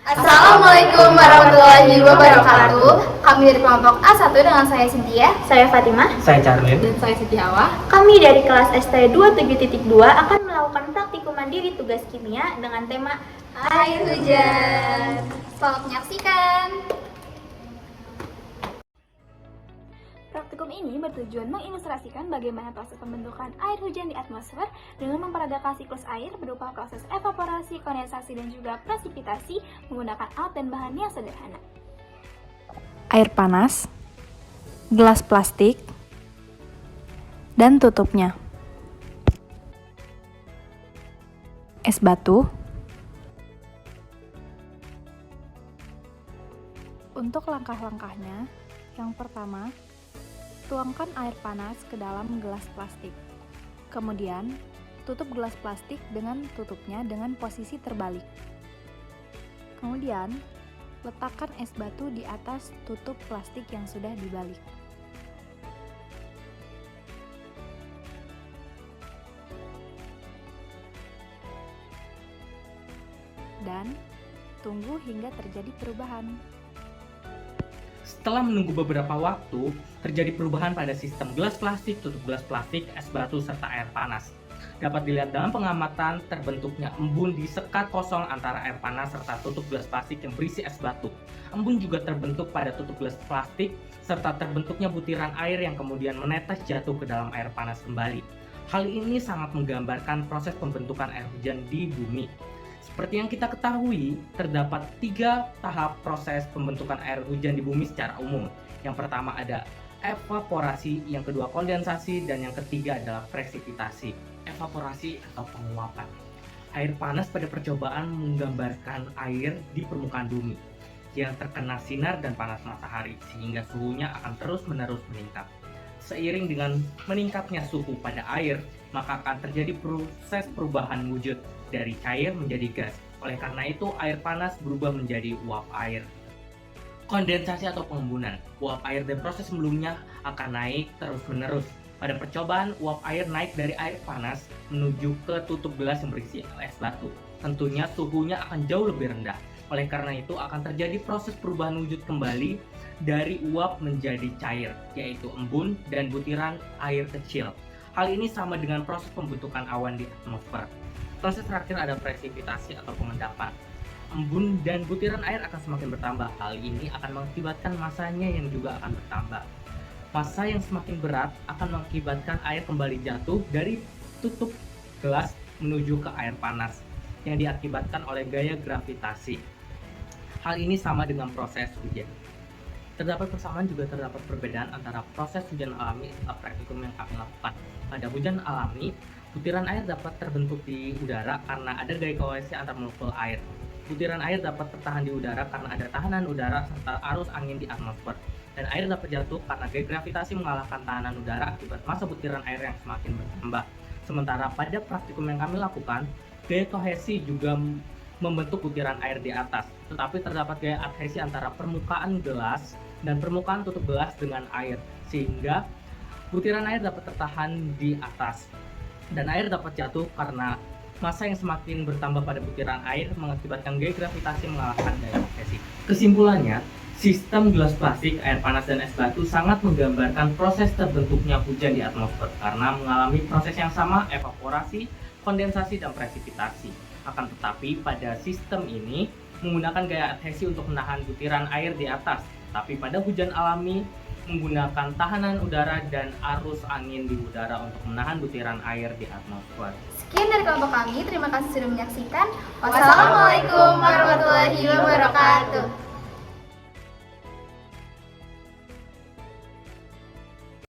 Assalamualaikum warahmatullahi wabarakatuh. Kami dari kelompok A1 dengan saya Cynthia, Saya Fatimah, saya Charlin, dan saya Siti Hawa. kami dari kelas ST27.2 akan melakukan praktikum mandiri tugas kimia dengan tema Air hujan. Selamat menyaksikan. Praktikum ini bertujuan mengilustrasikan bagaimana proses pembentukan air hujan di atmosfer dengan memperagakan siklus air berupa proses evaporasi, kondensasi, dan juga presipitasi menggunakan alat dan bahan yang sederhana. Air panas, gelas plastik, dan tutupnya. Es batu. Untuk langkah-langkahnya, yang pertama, tuangkan air panas ke dalam gelas plastik. Kemudian, tutup gelas plastik dengan tutupnya dengan posisi terbalik. Kemudian, letakkan es batu di atas tutup plastik yang sudah dibalik. Dan tunggu hingga terjadi perubahan. setelah menunggu beberapa waktu, terjadi perubahan pada sistem gelas plastik, tutup gelas plastik, es batu, serta air panas. Dapat dilihat dalam pengamatan terbentuknya embun di sekat kosong antara air panas serta tutup gelas plastik yang berisi es batu. Embun juga terbentuk pada tutup gelas plastik serta terbentuknya butiran air yang kemudian menetes jatuh ke dalam air panas kembali. Hal ini sangat menggambarkan proses pembentukan air hujan di bumi. Seperti yang kita ketahui, terdapat 3 tahap proses pembentukan air hujan di bumi secara umum. Yang pertama ada evaporasi, yang kedua kondensasi, dan yang ketiga adalah presipitasi. Evaporasi atau penguapan. Air panas pada percobaan menggambarkan air di permukaan bumi yang terkena sinar dan panas matahari sehingga suhunya akan terus-menerus meningkat. Seiring dengan meningkatnya suhu pada air, maka akan terjadi proses perubahan wujud dari cair menjadi gas. Oleh karena itu, air panas berubah menjadi uap air. Kondensasi atau pengembunan. Uap air dari proses sebelumnya akan naik terus-menerus. Pada percobaan, uap air naik dari air panas menuju ke tutup gelas yang berisi es batu. Tentunya suhunya akan jauh lebih rendah. Oleh karena itu, akan terjadi proses perubahan wujud kembali dari uap menjadi cair, yaitu embun dan butiran air kecil. Hal ini sama dengan proses pembentukan awan di atmosfer. Proses terakhir ada presipitasi atau pengendapan. Embun dan butiran air akan semakin bertambah. Hal ini akan mengakibatkan masanya yang juga akan bertambah. Massa yang semakin berat akan mengakibatkan air kembali jatuh dari tutup gelas menuju ke air panas yang diakibatkan oleh gaya gravitasi. Hal ini sama dengan proses hujan. Terdapat persamaan juga terdapat perbedaan antara proses hujan alami dan praktikum yang kami lakukan. Pada hujan alami, butiran air dapat terbentuk di udara karena ada gaya kohesi antar molekul air. Butiran air dapat tertahan di udara karena ada tahanan udara serta arus angin di atmosfer. Dan air dapat jatuh karena gaya gravitasi mengalahkan tahanan udara akibat massa butiran air yang semakin bertambah. Sementara pada praktikum yang kami lakukan, gaya kohesi juga membentuk butiran air di atas. Tetapi terdapat gaya adhesi antara permukaan gelas dan permukaan tutup gelas dengan air, sehingga butiran air dapat tertahan di atas. Dan air dapat jatuh karena massa yang semakin bertambah pada butiran air mengakibatkan gaya gravitasi mengalahkan gaya adhesi. Kesimpulannya, sistem gelas plastik, air panas, dan es batu sangat menggambarkan proses terbentuknya hujan di atmosfer karena mengalami proses yang sama, evaporasi, kondensasi, dan presipitasi. Akan tetapi pada sistem ini menggunakan gaya adhesi untuk menahan butiran air di atas, tapi pada hujan alami menggunakan tahanan udara dan arus angin di udara untuk menahan butiran air di atmosfer. Sekian dari kelompok kami. Terima kasih sudah menyaksikan. Wassalamualaikum warahmatullahi wabarakatuh.